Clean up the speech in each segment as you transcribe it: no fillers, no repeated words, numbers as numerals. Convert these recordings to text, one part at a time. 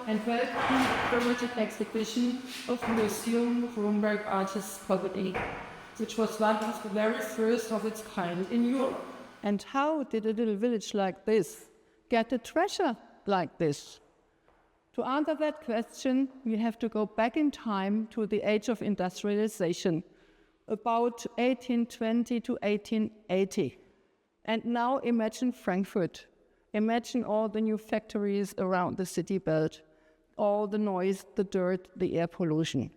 and welcome to the exhibition of Museum Kronberg Artists Property, which was one of the very first of its kind in Europe. And how did a little village like this get a treasure like this? To answer that question, we have to go back in time to the age of industrialization, about 1820 to 1880. And now imagine Frankfurt. Imagine all the new factories around the city belt, all the noise, the dirt, the air pollution.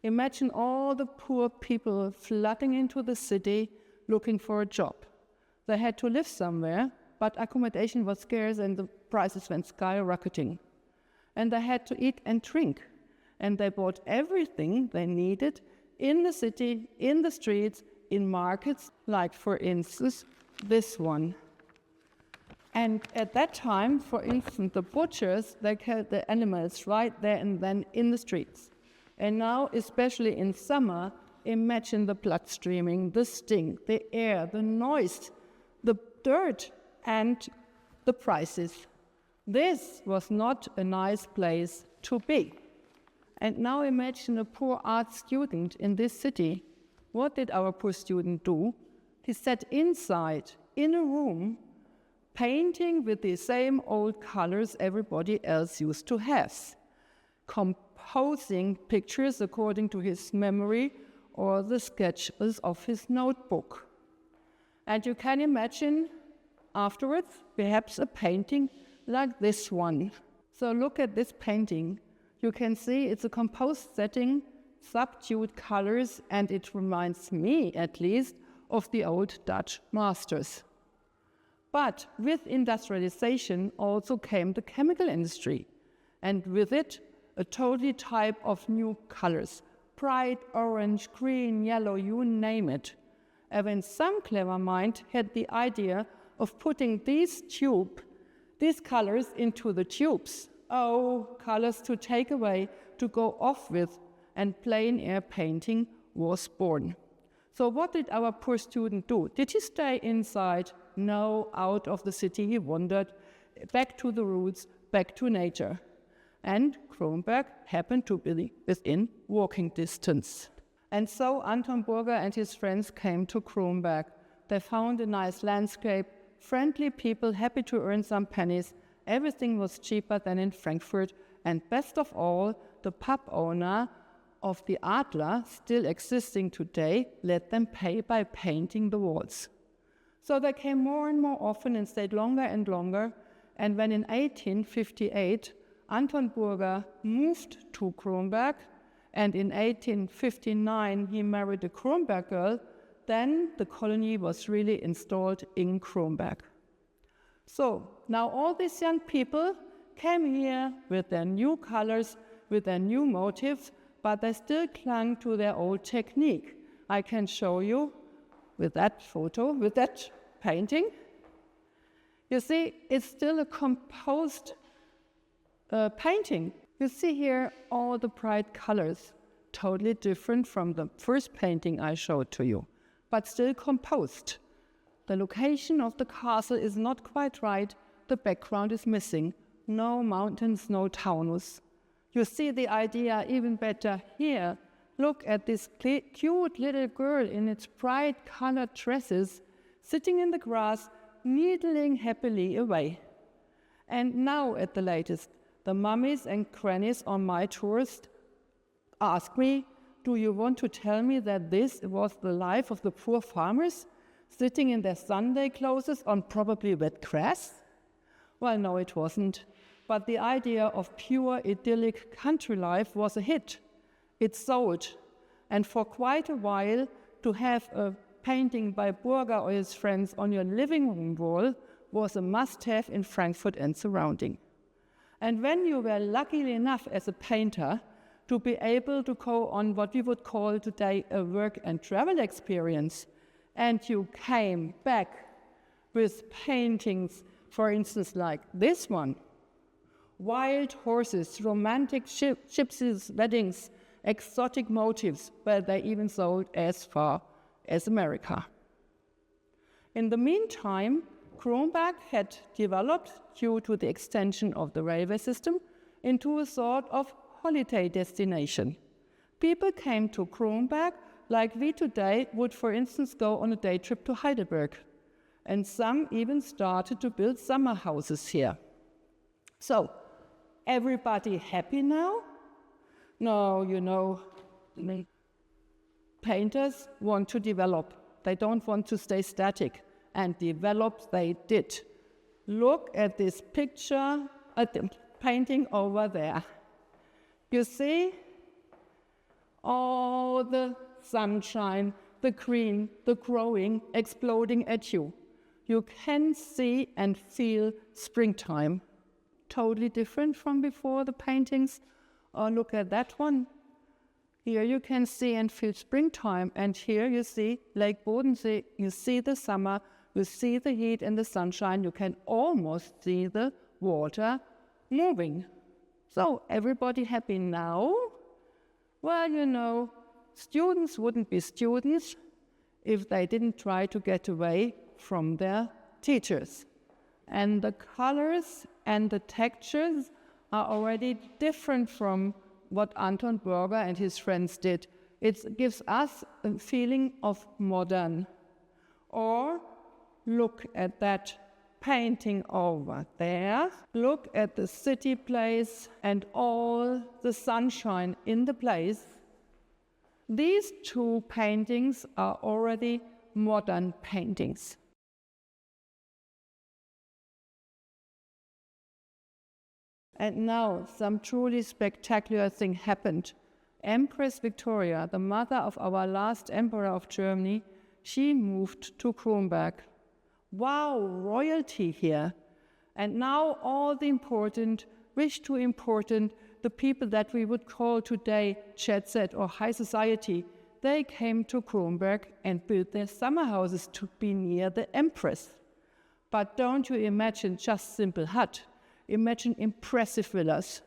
Imagine all the poor people flooding into the city looking for a job. They had to live somewhere, but accommodation was scarce and the prices went skyrocketing. And they had to eat and drink. And they bought everything they needed in the city, in the streets, in markets, like, for instance, this one. And at that time, for instance, the butchers, they killed the animals right there and then in the streets. And now, especially in summer, imagine the blood streaming, the stink, the air, the noise, the dirt, and the prices. This was not a nice place to be. And now imagine a poor art student in this city. What did our poor student do? He sat inside, in a room, painting with the same old colors everybody else used to have, composing pictures according to his memory or the sketches of his notebook. And you can imagine afterwards perhaps a painting like this one. So look at this painting. You can see it's a composed setting, subdued colors, and it reminds me, at least, of the old Dutch masters. But with industrialization also came the chemical industry, and with it a totally type of new colors, bright orange, green, yellow, you name it. And when some clever mind had the idea of putting these colors into the tubes, colors to take away, to go off with, and plein air painting was born. So what did our poor student do? Did he stay inside? No, out of the city he wandered, back to the roots, back to nature. And Kronberg happened to be within walking distance. And so Anton Burger and his friends came to Kronberg. They found a nice landscape, friendly people happy to earn some pennies. Everything was cheaper than in Frankfurt. And best of all, the pub owner of the Adler, still existing today, let them pay by painting the walls. So they came more and more often and stayed longer and longer. And when in 1858, Anton Burger moved to Kronberg, and in 1859 he married a Kronberg girl, then the colony was really installed in Kronberg. So now all these young people came here with their new colors, with their new motives, but they still clung to their old technique. I can show you with that photo, with that painting. You see, it's still a composed painting. You see here all the bright colors, totally different from the first painting I showed to you, but still composed. The location of the castle is not quite right. The background is missing. No mountains, no taunus. You see the idea even better here. Look at this cute little girl in its bright colored dresses, sitting in the grass, needling happily away. And now at the latest, the mummies and grannies on my tours ask me, do you want to tell me that this was the life of the poor farmers, sitting in their Sunday clothes on probably wet grass? Well, no, it wasn't. But the idea of pure idyllic country life was a hit. It sold. And for quite a while, to have a painting by Burger or his friends on your living room wall was a must-have in Frankfurt and surrounding. And when you were lucky enough as a painter to be able to go on what we would call today a work and travel experience, and you came back with paintings, for instance, like this one, wild horses, romantic gypsies, weddings, exotic motifs, where they even sold as far as America. In the meantime, Kronberg had developed, due to the extension of the railway system, into a sort of holiday destination. People came to Kronberg like we today would, for instance, go on a day trip to Heidelberg. And some even started to build summer houses here. So, everybody happy now? No, you know, painters want to develop. They don't want to stay static. And develop they did. Look at this picture, at the painting over there. You see all the sunshine, the green, the growing, exploding at you. You can see and feel springtime. Totally different from before, the paintings. Oh, look at that one. Here you can see and feel springtime, and here you see Lake Bodensee. You see the summer, you see the heat and the sunshine. You can almost see the water moving. So, everybody happy now? Well, you know, students wouldn't be students if they didn't try to get away from their teachers. And the colors and the textures are already different from what Anton Berger and his friends did. It gives us a feeling of modern. Or look at that painting over there. Look at the city place and all the sunshine in the place. These two paintings are already modern paintings. And now some truly spectacular thing happened. Empress Victoria, the mother of our last emperor of Germany, she moved to Kronberg. Wow, royalty here. And now all the important, the people that we would call today jet set or high society, they came to Kronberg and built their summer houses to be near the empress. But don't you imagine just simple hut. Imagine impressive villas.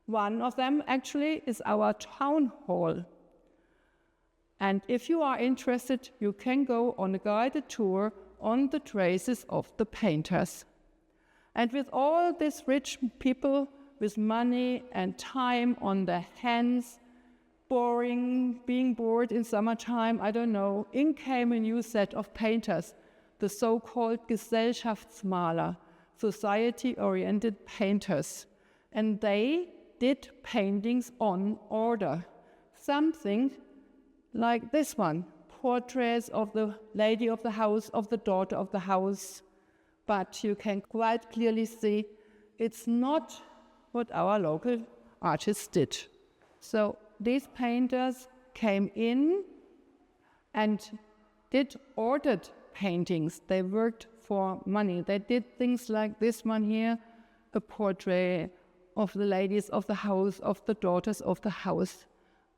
One of them actually is our town hall. And if you are interested, you can go on a guided tour on the traces of the painters. And with all these rich people with money and time on their hands, being bored in summertime, I don't know, in came a new set of painters, the so-called Gesellschaftsmaler, society-oriented painters. And they did paintings on order. Something like this one, portraits of the lady of the house, of the daughter of the house. But you can quite clearly see it's not what our local artists did. So these painters came in and did ordered paintings. They worked for money. They did things like this one here, a portrait of the ladies of the house, of the daughters of the house.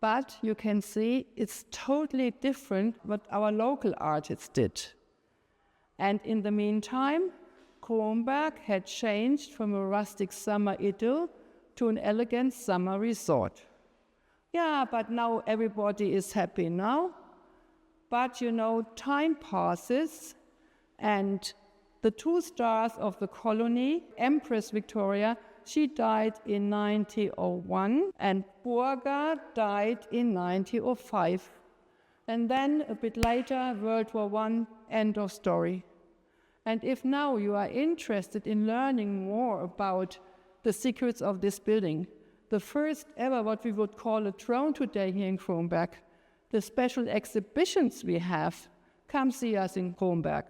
But you can see it's totally different what our local artists did. And in the meantime, Kronberg had changed from a rustic summer idyll to an elegant summer resort. Yeah, but now everybody is happy now. But you know, time passes, and the two stars of the colony, Empress Victoria, she died in 1901, and Burger died in 1905. And then, a bit later, World War I, end of story. And if now you are interested in learning more about the secrets of this building, the first ever what we would call a throne today here in Kronberg, the special exhibitions we have, come see us in Kronberg.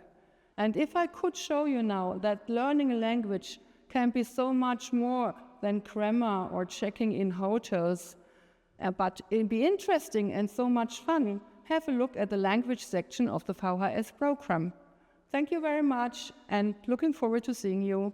And if I could show you now that learning a language can be so much more than grammar or checking in hotels, but it be interesting and so much fun, have a look at the language section of the VHS program. Thank you very much, and looking forward to seeing you.